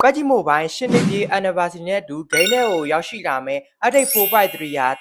ကွက်ကြီးမိုဘိုင်း8နှစ်ပြည့် anniversary နဲ့အတူဂိမ်းထဲကိုရောက်ရှိလာမယ် update 4.3 ဟာ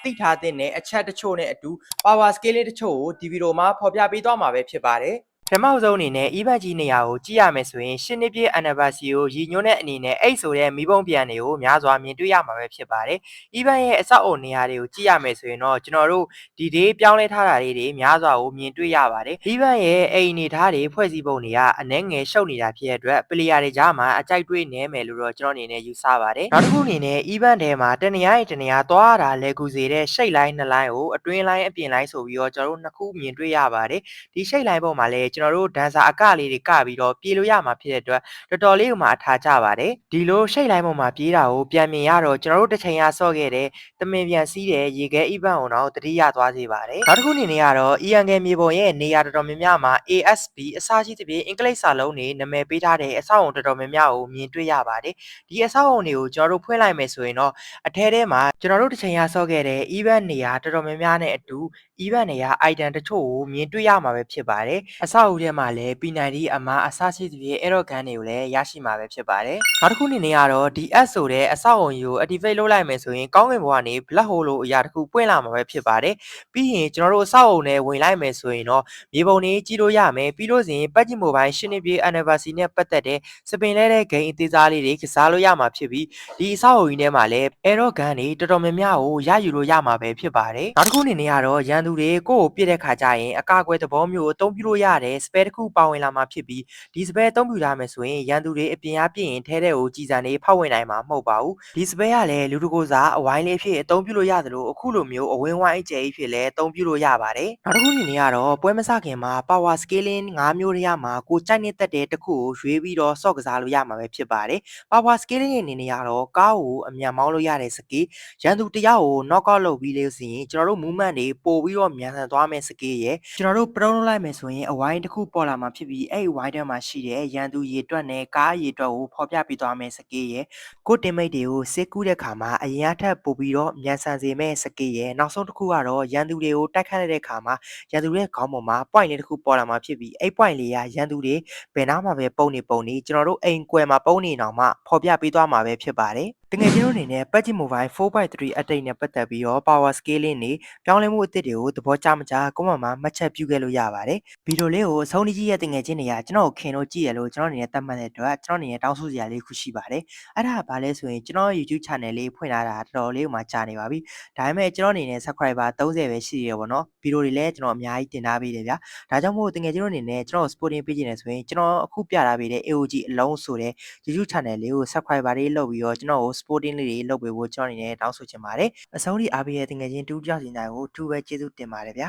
သိထားတဲ့အချက်တချို့နဲ့အတူ power scale တချို့ကိုဒီဗီဒီယိုမှာဖော်ပြပေးသွားမှာပဲဖြစ်ပါတယ်။ပထမဆုံးအနေနဲ့ event ကြီးနေရာကိုကြည့်ရမယ်ဆိုရင်8နှစ်ပြည့် anniversary ကိုရည်ညွှန်းတဲ့အနေနဲ့အဲ့ဆိုတဲ့မိဘုံပြန်တွေကိုများစွာမြင်တွေ့ရမှာပဲဖြစ်ပါတယ်။ event ရဲ့အဆောက်အုံနေရာတွေကိုကြည့်ရမယ်ဆိုရင်တော့ကျွန်တော်တို့ဒီ day ပြောင်းလဲထားတာလေးတွေများစွာကိုမြင်တွေ့ရပါတယ်။ event ရဲ့အိမ်အနေထားတွေဖွဲ့စည်းပုံတွေကအနှဲငယ်ရှုပ်နေတာဖြစ်တဲ့အတွက် player တွေကြားမှာအကြိုက်တွေ့နေမယ်လို့တော့ကျွန်တော်အနေနဲ့ယူဆပါတယ်။နောက်တစ်ခုအနေနဲ့ event ထဲမှာတနေရာတနေရာသွားတာလဲကူစေတဲ့ရှိတ်လိုင်းနှစ်လိုင်းကိုအတွင်းလိုင်းအပြင်လိုင်းဆိုပြီးတော့ကျွန်တော်တို့နှစ်ခုမြင်တွေ့ရပါတယ်။ဒီရှိတ်လိုင်းပေါ်မှာလဲကျွန်တော်တို့ဒန်ဆာအကလေးတွေကပြီးတော့ပြေးလို့ရမှာဖြစ်တဲ့အတွက်တော်တော်လေးကိုမှအထာကျပါတယ်။ဒီလိုရှိတ်လိုင်းပေါ်မှာပြေးတာကိုပြန်မြင်ရတော့ကျွန်တော်တို့တစ်ချိန်ရဆော့ခဲ့တဲ့တမင်ပြန်စီးတဲ့ရေခဲ event ကိုတော့တတိယသွားစေပါတယ်။နောက်တစ်ခုအနေနဲ့ကတော့ ENG မြေပုံရဲ့နေရာတော်တော်များများမှာ ASB အစားရှိသဖြင့်အင်္ဂလိပ်စာလုံးတွေနာမည်ပေးထားတဲ့အဆောက်အုံတော်တော်များများကိုမြင်တွေ့ရပါတယ်။ဒီအဆောက်အုံတွေကိုကျွန်တော်တို့ဖွင့်လိုက်မယ်ဆိုရင်တော့အထဲထဲမှာကျွန်တော်တို့တစ်ချိန်ရဆော့ခဲ့တဲ့ event နေရာတော်တော်များများနဲ့အတူ event နေရာ item တချို့ကိုမြင်တွေ့ရမှာပဲဖြစ်ပါတယ်။အဆောက်အဦထဲမှာလည်း P90 အမားအစားရှိသဖြင့် arrow gun တွေကိုလည်းရရှိမှာပဲဖြစ်ပါတယ်။နောက်တစ်ခုအနေနဲ့ကတော့ DS ဆိုတဲ့အဆောက်အုံကြီးကို activate လုပ်လိုက်မယ်ဆိုရင်ကောင်းကင်ဘဝကနေ black hole လို့အရာတစ်ခုပွင့်လာမှာပဲဖြစ်ပါတယ်။ပြီးရင်ကျွန်တော်တို့အဆောက်အုံနဲ့ဝင်လိုက်မယ်ဆိုရင်တော့မြေပုံတွေကြည့်လို့ရမယ်ပြီးလို့ဆိုရင်ပတ်ကြည့်မိုဘိုင်း8နှစ်ပြည့် anniversary နဲ့ပတ်သက်တဲ့စပင်လဲတဲ့ဂိမ်းအသေးစားလေးတွေကစားလို့ရမှာဖြစ်ပြီးဒီအဆောက်အုံကြီးထဲမှာလည်း arrow gun တွေတော်တော်များများကိုရယူလို့ရမှာပဲဖြစ်ပါတယ်။နောက်တစ်ခုအနေနဲ့ကတော့ရန်သူတွေကိုပြစ်တဲ့ခါကျရင်အကာအကွယ်သဘောမျိုးအသုံးပြုလို့ရတဲ့ spare တစ်ခုပါဝင်လာမှာဖြစ်ပြီးဒီ spare အသုံးပြုထားမယ်ဆိုရင်ရန်သူတွေအပြင်အားပြည့်ရင်ထဲတဲ့ကိုကြည်စံတွေဖောက်ဝင်နိုင်မှာမဟုတ်ပါဘူး။ဒီ spare ကလည်းလူတကိုစားအဝိုင်းလေးဖြစ်အသုံးပြုလို့ရသလိုအခုလိုမျိုးအဝင်းဝိုင်းအကျယ်ကြီးဖြစ်လည်းအသုံးပြုလို့ရပါတယ်။နောက်တစ်ခုအနေနဲ့ကတော့ပွဲမစခင်မှာ power scaling 5မျိုးတရမှာကိုကြိုက်နေတဲ့တစ်ခုကိုရွေးပြီးတော့ဆော့ကစားလို့ရမှာပဲဖြစ်ပါတယ်။ power scaling အနေနဲ့ကတော့ကားကိုအမြန်မောင်းလို့ရတဲ့စကေးရန်သူတယောက်ကို knock out လုပ်ပြီးလို့ဆိုရင်ကျွန်တော်တို့ movement တွေပို့ပြီးတော့မြန်ဆန်သွားမယ်စကေးရယ်ကျွန်တော်တို့ပရုံးလုပ်လိုက်မယ်ဆိုရင်အဝိုင်းတစ်ခုပေါ်လာမှာဖြစ်ပြီးအဲ့အဝိုင်းထဲမှာရှိတဲ့ရန်သူရေတွက်နဲ့ကားရေတွက်ကိုဖော်ပြပေးသွားမယ်စကေးရယ်ကိုတင်မိတ်တွေကိုစစ်ကူးတဲ့ခါမှာအရင်အထက်ပို့ပြီးတော့မြန်ဆန်စေမဲ့စကေးရယ်နောက်ဆုံးတစ်ခုကတော့ရန်သူတွေကိုတိုက်ခတ်လိုက်တဲ့ခါမှာရန်သူရဲ့ခေါင်းပေါ်မှာ point လေးတစ်ခုပေါ်လာမှာဖြစ်ပြီးအဲ့ point လေးကရန်သူတွေဘယ်နားမှာပဲပုံနေကျွန်တော်တို့အိမ်ကွယ်မှာပုံနေအောင်မှဖော်ပြပေးသွားမှာပဲဖြစ်ပါတယ်တကယ်ကျွန်တော်အနေနဲ့ Peggy Mobile 4.3 update နဲ့ပတ်သက်ပြီးတော့ power scaling တွေပြောင်းလဲမှုအသစ်တွေကိုသဘောကျမကျကွန်မန့်မှာမှတ်ချက်ပြုခဲ့လို့ရပါတယ်ဗီဒီယိုလေးကိုအဆုံးကြီးရဲ့တကယ်ချင်းတွေကကျွန်တော်ခင်လို့ကြည့်ရလို့ကျွန်တော်အနေနဲ့သတ်မှတ်တဲ့အတွက်ကျွန်တော်အနေနဲ့တောင်းဆိုစရာလေးခုရှိပါတယ်အဲ့ဒါကဘာလဲဆိုရင်ကျွန်တော် YouTube channel လေးဖွင့်လာတာတော်တော်လေးမှကြာနေပါပြီဒါပေမဲ့ကျွန်တော်အနေနဲ့ subscriber 30ပဲရှိရပေါ့နော်ဗီဒီယိုတွေလည်းကျွန်တော်အများကြီးတင်ထားပေးတယ်ဗျာဒါကြောင့်မို့တကယ်ကျွန်တော်အနေနဲ့ကျွန်တော် supporting ပေးခြင်းနေဆိုရင်ကျွန်တော်အခုပြထားပေးတဲ့ AOG အလုံးဆိုတဲ့ YouTube channel လေးကို subscriber လေးလုပ်ပြီးတော့ကျွန်တော်ကို supporting လေးတွေလုပ်ပေးဖို့ကျွန်တော်အနေနဲ့တောင်းဆိုချင်ပါတယ်အဆုံးထိအားပေးတဲ့တကယ်ချင်းတူးကြောက်စီနိုင်ကိုအထူးပဲကျေးဇူးတင်ပါတယ်ဗျာ